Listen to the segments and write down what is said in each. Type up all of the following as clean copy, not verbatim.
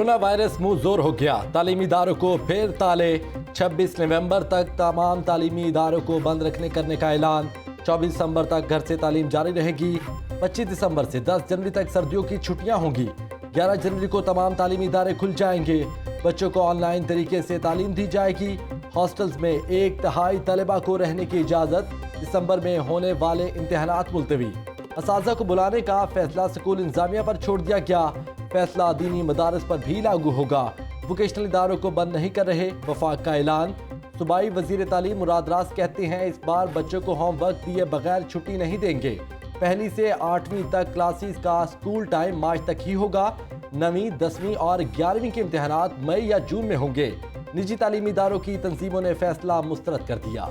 Corona virus मुंह जोर हो गया, तालीमी इदारों को फिर ताले। 26 नवंबर तक तमाम तालीमी इदारों को बंद करने का ऐलान। 24 दिसंबर तक घर से तालीम जारी रहेगी। 25 दिसंबर से 10 जनवरी तक सर्दियों की छुट्टियां होंगी। 11 जनवरी को तमाम तालीमी इदारे खुल जाएंगे। बच्चों को ऑनलाइन तरीके से तालीम दी जाएगी। हॉस्टल्स में 1/3 तलबा को रहने की इजाज़त। दिसंबर में होने वाले इम्तिहानात मुलतवी। असातिज़ा को बुलाने का फैसला स्कूल इंतजामिया पर छोड़ दिया गया। फैसला दीनी मदारस पर भी लागू होगा। वोकेशनल इदारों को बंद नहीं कर रहे, वफाक का ऐलान। सूबाई वजीर तालीम मुराद रास कहते हैं इस बार बच्चों को होमवर्क दिए बगैर छुट्टी नहीं देंगे। पहली से 8वीं तक क्लासेस का स्कूल टाइम मार्च तक ही होगा। 9वीं, 10वीं और 11वीं के इम्तिहानात मई या जून में होंगे। निजी तालीमी इदारों की तंजीमों ने फैसला मुस्तरद कर दिया।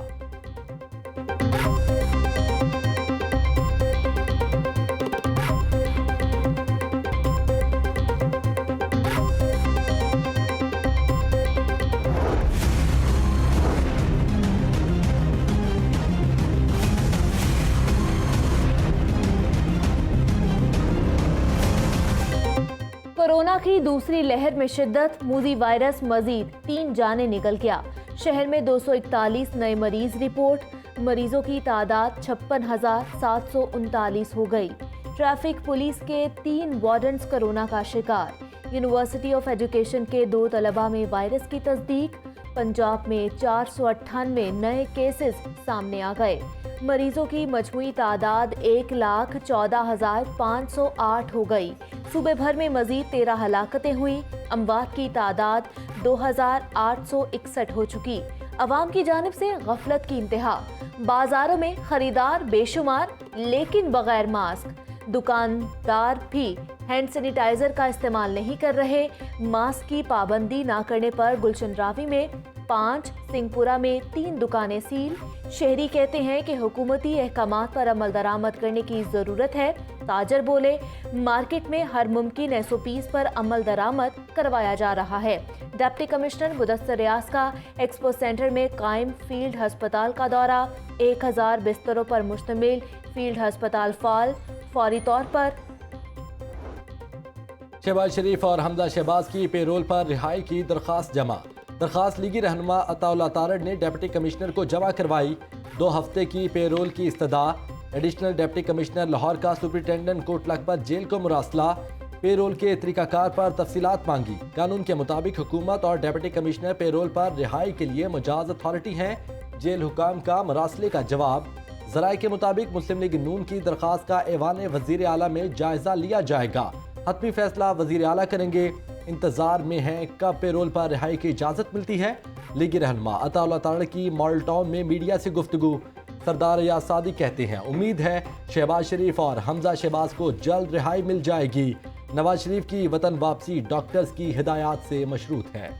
कोरोना की दूसरी लहर में शिद्दत, मूजी वायरस मजीद 3 जाने निकल गया। शहर में 241 नए मरीज रिपोर्ट। मरीजों की तादाद 56,739 हो गई। ट्रैफिक पुलिस के 3 वार्डन्स कोरोना का शिकार। यूनिवर्सिटी ऑफ एजुकेशन के 2 तलबा में वायरस की तस्दीक। पंजाब में 498 नए केसेस सामने आ गए। मरीजों की मजमूई तादाद 1,14,508 हो गई। सूबे भर में मजीद 13 हलाकतें हुई। अमवात की तादाद 2,861 हो चुकी। अवाम की जानिब से गफलत की इंतहा। बाजारों में खरीदार बेशुमार लेकिन बगैर मास्क। दुकानदार भी हैंड सैनिटाइजर का इस्तेमाल नहीं कर रहे। मास्क की पाबंदी ना करने पर गुलशन रावी में 5, सिंहपुरा में 3 दुकानें सील। शहरी कहते हैं कि हुकूमती अहकामात पर अमल दरामद करने की ज़रूरत है। ताजर बोले, मार्केट में हर मुमकिन SOPs पर अमल दरामद करवाया जा रहा है। डिप्टी कमिश्नर मुदस्सर रियाज का एक्सपो सेंटर में कायम फील्ड हस्पताल का दौरा। 1000 बिस्तरों पर मुश्तमिल फील्ड हस्पताल फौरी तौर पर। शहबाज शरीफ और हमजा शहबाज की पेरोल पर रिहाई की दरख्वास्त जमा। दरख्वास्त लीगी रहनुमा अताउल्लाह तारड़ ने डिप्टी कमिश्नर को जमा करवाई। 2 हफ्ते की पेरोल की इस्तदा। एडिशनल डिप्टी कमिश्नर लाहौर का सुपरिटेंडेंट कोट लखपत जेल को मुरासला। पेरोल के तरीकाकार पर तफसीलात मांगी। कानून के मुताबिक हुकूमत और डिप्टी कमिश्नर पेरोल पर रिहाई के लिए मुजाज अथॉरिटी हैं। जेल हुकाम का मुरासले का जवाब। ज़राए के मुताबिक मुस्लिम लीग नून की दरख्वास्त का ऐवान वज़ीर आला में जायजा लिया जाएगा। हतमी फैसला वज़ीर आला करेंगे। इंतजार में है कब पेरोल पर रिहाई की इजाज़त मिलती है। लीगी रहनुमा अताउल्लाह तारड़ की मॉडल टाउन में मीडिया से गुफ्तगू। सरदार रियाज सादी कहते हैं उम्मीद है शहबाज शरीफ और हमजा शहबाज को जल्द रिहाई मिल जाएगी। नवाज शरीफ की वतन वापसी डॉक्टर्स की हिदायत से मशरूत है।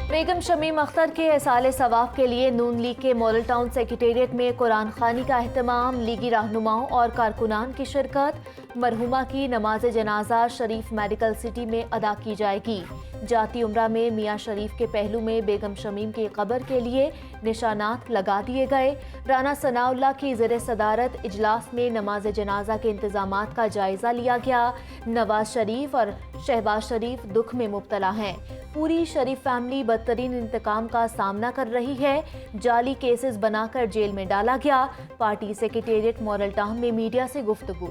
बेगम शमीम अख्तर के एहसाले सवाब के लिए नून लीग के मॉडल टाउन सेक्रेटेरिएट में कुरान खानी का अहतमाम। लीगी रहनुमाओं और कारकुनान की शिरकत। मरहुमा की नमाज जनाजा शरीफ मेडिकल सिटी में अदा की जाएगी। जाती उम्रा में मियाँ शरीफ के पहलू में बेगम शमीम की कब्र के लिए निशानात लगा दिए गए। राना सनाउल्लाह की ज़ेर सदारत इजलास में नमाज जनाजा के इंतजामात का जायजा लिया गया। नवाज शरीफ और शहबाज शरीफ दुख में मुब्तला हैं। पूरी शरीफ फैमिली बदतरीन इंतकाम का सामना कर रही है। जाली केसेस बनाकर जेल में डाला गया। पार्टी सेक्रेटेरिएट मॉडल टाउन में मीडिया से गुफ्तगू।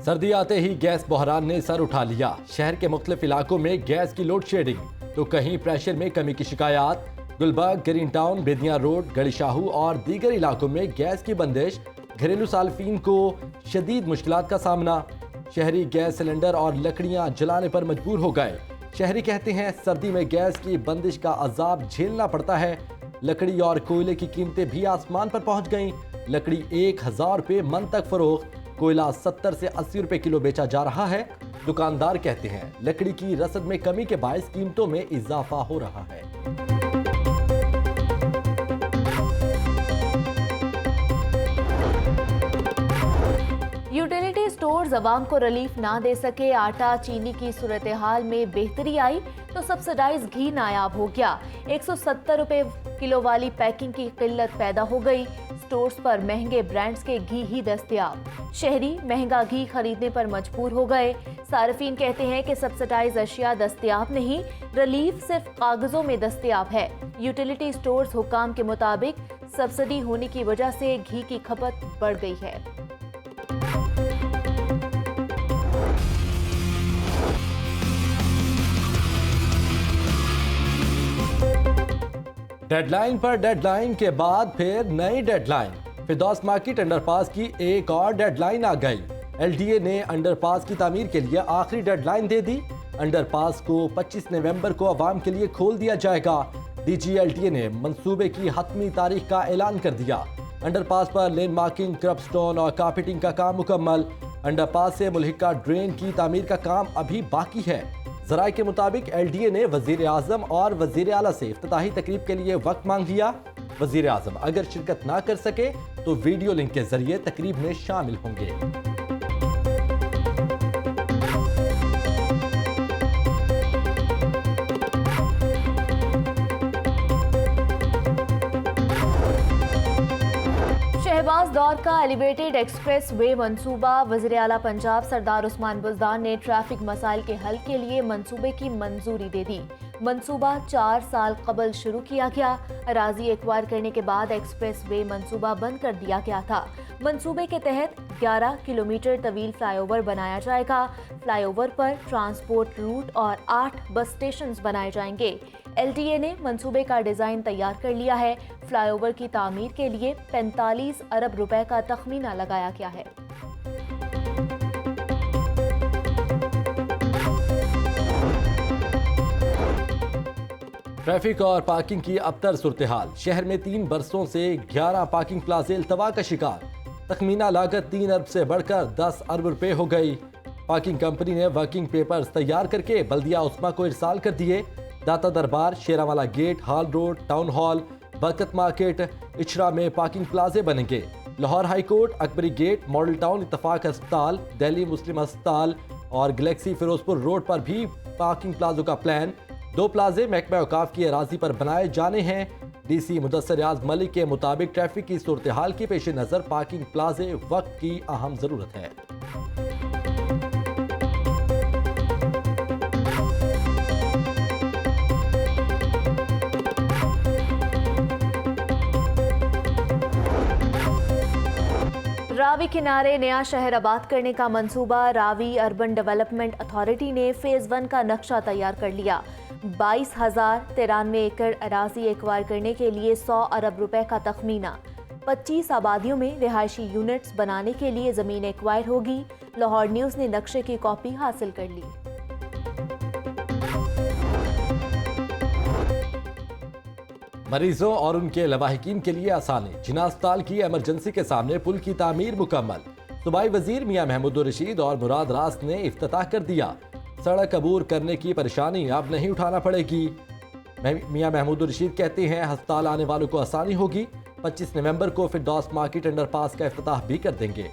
सर्दी आते ही गैस बहरान ने सर उठा लिया। शहर के मुख्तलिफ इलाकों में गैस की लोड शेडिंग तो कहीं प्रेशर में कमी की शिकायत। गुलबर्ग, ग्रीन टाउन, बेदिया रोड, गढ़ीशाहू और दीगर इलाकों में गैस की बंदिश। घरेलू सालफीन को शदीद मुश्किलात का सामना। शहरी गैस सिलेंडर और लकड़ियां जलाने पर मजबूर हो गए। शहरी कहते हैं सर्दी में गैस की बंदिश का अजाब झेलना पड़ता है। लकड़ी और कोयले की कीमतें भी आसमान पर पहुंच गईं। लकड़ी 1000 रुपये मन तक फरोख्त। कोयला 70 से 80 रुपये किलो बेचा जा रहा है। दुकानदार कहते हैं लकड़ी की रसद में कमी के बायस कीमतों में इजाफा हो रहा है। यूटिलिटी स्टोर्स अवाम को रिलीफ ना दे सके। आटा चीनी की सूरत हाल में बेहतरी आई। तो सब्सिडाइज घी नायाब हो गया। 170 रुपए किलो वाली पैकिंग की किल्लत पैदा हो गई। स्टोर्स पर महंगे ब्रांड्स के घी ही दस्तयाब। शहरी महंगा घी खरीदने पर मजबूर हो गए। सार्फिन कहते हैं कि सब्सिडाइज अशिया दस्तयाब नहीं, रिलीफ सिर्फ कागजों में दस्तयाब है। यूटिलिटी स्टोर्स हुकाम के मुताबिक सब्सिडी होने की वजह से घी की खपत बढ़ गई है। डेडलाइन पर डेडलाइन के बाद फिर नई डेडलाइन। फिरदौस मार्केट अंडरपास की एक और डेडलाइन आ गई। एलडीए ने अंडरपास की तामीर के लिए आखिरी डेडलाइन दे दी। अंडरपास को 25 नवंबर को अवाम के लिए खोल दिया जाएगा। डीजी एलडीए ने मंसूबे की हतमी तारीख का ऐलान कर दिया। अंडरपास पर लेन मार्किंग, कर्बस्टोन और कारपेटिंग का काम मुकम्मल। अंडरपास से मुल्हिका ड्रेन की तामीर का काम अभी बाकी है। ज़राए के मुताबिक एलडीए ने वज़ीर आज़म और वज़ीर आला से इफ्तिताही तकरीब के लिए वक्त मांग लिया। वज़ीर आज़म अगर शिरकत ना कर सके तो वीडियो लिंक के जरिए तकरीब में शामिल होंगे। शहबाज दौर का एलिवेटेड एक्सप्रेस वे मंसूबा। वज़ीर आला पंजाब सरदार उस्मान बुज़दार ने ट्रैफिक मसाइल के हल के लिए मंसूबे की मंजूरी दे दी। मंसूबा 4 साल कबल शुरू किया गया। अराजी एक्वायर करने के बाद एक्सप्रेस वे मंसूबा बंद कर दिया गया था। मंसूबे के तहत 11 किलोमीटर तवील फ्लाईओवर बनाया जाएगा। फ्लाईओवर पर ट्रांसपोर्ट रूट और 8 बस स्टेशन बनाए जाएंगे। एलडीए ने मंसूबे का डिजाइन तैयार कर लिया है। फ्लाईओवर की तामीर के लिए 45 अरब रुपए का तखमीना लगाया गया है। ट्रैफिक और पार्किंग की अबतर सूरत-ए-हाल। शहर में 3 बरसों से 11 पार्किंग प्लाजे इल्तवा का शिकार। तखमीना लागत 3 अरब से बढ़कर 10 अरब रुपए हो गई। पार्किंग कंपनी ने वर्किंग पेपर्स तैयार करके बल्दिया उस्मा को इरसाल कर दिए। Data Darbar, Sheranwala gate, hall road, town hall, Barkat market, Ichhra में पार्किंग प्लाजे बनेंगे। Lahore high court, Akbari gate, model town, Ittefaq अस्पताल, दिल्ली मुस्लिम अस्पताल और गैलेक्सी फिरोजपुर रोड पर भी पार्किंग प्लाजों का प्लान। 2 प्लाजे महकमा औकाफ की अराजी पर बनाए जाने हैं। डीसी मुदस्सिर रियाज मलिक के मुताबिक ट्रैफिक की सूरत हाल के पेश नज़र पार्किंग प्लाजे वक्त की अहम ज़रूरत है। रावी किनारे नया शहर आबाद करने का मंसूबा। रावी अर्बन डेवलपमेंट अथॉरिटी ने फेज 1 का नक्शा तैयार कर लिया। 22,093 एकड़ अराजी एक्वायर करने के लिए 100 अरब रुपए का तखमीना। 25 आबादियों में रिहायशी यूनिट्स बनाने के लिए जमीन एक्वायर होगी। लाहौर न्यूज़ ने नक्शे की कॉपी हासिल कर ली। मरीजों और उनके लवाहिकीन के लिए आसानी। जिना अस्पताल की इमरजेंसी के सामने पुल की तामीर मुकम्मल। सूबाई वजीर मियां महमूद रशीद और मुराद रास ने इफ्तिताह कर दिया। सड़क अबूर करने की परेशानी अब नहीं उठाना पड़ेगी। मियां महमूद रशीद कहते हैं अस्पताल आने वालों को आसानी होगी। 25 नवंबर को फिरदौस मार्केट अंडरपास का इफ्तिताह भी कर देंगे।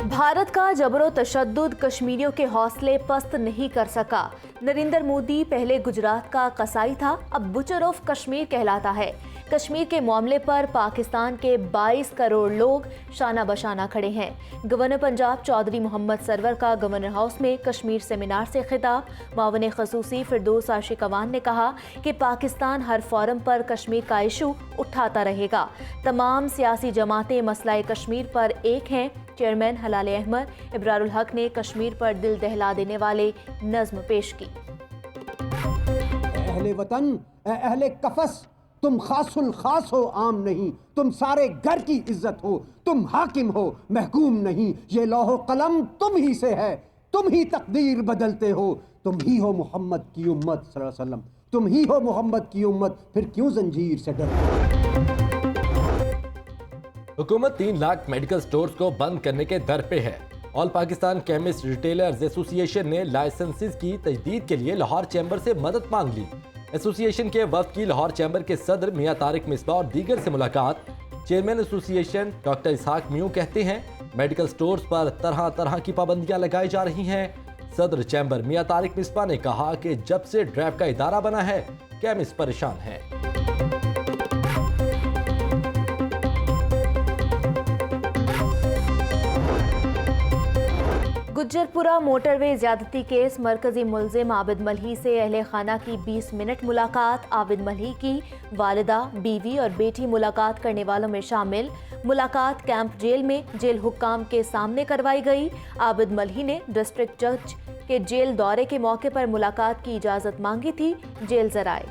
भारत का जबरो तशद्दुद कश्मीरियों के हौसले पस्त नहीं कर सका। नरेंद्र मोदी पहले गुजरात का कसाई था, अब बुचर ऑफ कश्मीर कहलाता है। कश्मीर के मामले पर पाकिस्तान के 22 करोड़ लोग शाना बशाना खड़े हैं। गवर्नर पंजाब चौधरी मोहम्मद सरवर का गवर्नर हाउस में कश्मीर सेमिनार से खिताब। मावन खसूसी फिरदौस आशिक अवान ने कहा कि पाकिस्तान हर फोरम पर कश्मीर का इशू उठाता रहेगा। तमाम सियासी जमातें मसला कश्मीर पर एक हैं। चेयरमैन हलाल अहमद इब्रारुल हक ने कश्मीर पर दिल दहला देने वाले नज्म पेश की। अहले वतन, अहले कफस, तुम खासुल खास हो, आम नहीं। तुम सारे घर की इज्जत हो। तुम हाकिम हो, महकूम नहीं। ये लौहो कलम तुम ही से है। तुम ही तकदीर बदलते हो। तुम ही हो मोहम्मद की उम्मत सल्लल्लाहु अलैहि वसल्लम। तुम ही हो मोहम्मद की उम्मत। फिर क्यों जंजीर से डरते? हुकूमत 3 लाख मेडिकल स्टोर्स को बंद करने के दर पे है। All Pakistan chemist retailers association ने लाइसेंसेस की तजदीद के लिए लाहौर चैम्बर से मदद मांग ली। एसोसिएशन के वफ्द की लाहौर चैम्बर के सदर मियां तारिक मिसबा और दीगर से मुलाकात। चेयरमैन एसोसिएशन डॉक्टर इसहाक मियां कहते हैं मेडिकल स्टोर्स पर तरह तरह की पाबंदियां लगाई जा रही हैं। सदर चैम्बर मियां तारिक मिसबा ने कहा कि जब से ड्रैब का इदारा बना है केमिस्ट परेशान हैं। गुज्जरपुरा मोटरवे ज्यादती केस मरकजी मुलजिम आबिद मल्ही से अहले खाना की 20 मिनट मुलाकात। आबिद मल्ही की वालिदा, बीवी और बेटी मुलाकात करने वालों में शामिल। मुलाकात कैंप जेल में जेल हुक्काम के सामने करवाई गई। आबिद मल्ही ने डिस्ट्रिक्ट जज के जेल दौरे के मौके पर मुलाकात की इजाजत मांगी थी। जेल जराए।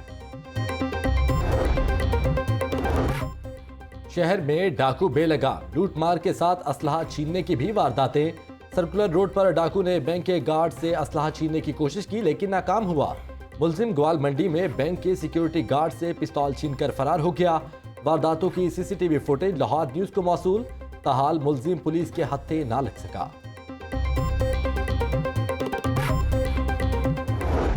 शहर में डाकू बेलगाम लूटमार के साथ असलहा छीनने की भी वारदातें। सर्कुलर रोड पर डाकू ने बैंक के गार्ड से असलहा छीनने की कोशिश की लेकिन नाकाम हुआ। मुलजिम ग्वाल मंडी में बैंक के सिक्योरिटी गार्ड से पिस्तौल छीनकर फरार हो गया। वारदातों की सीसीटीवी फुटेज लाहौर न्यूज को मौसूल। ताहाल मुलजिम पुलिस के हत्थे ना लग सका।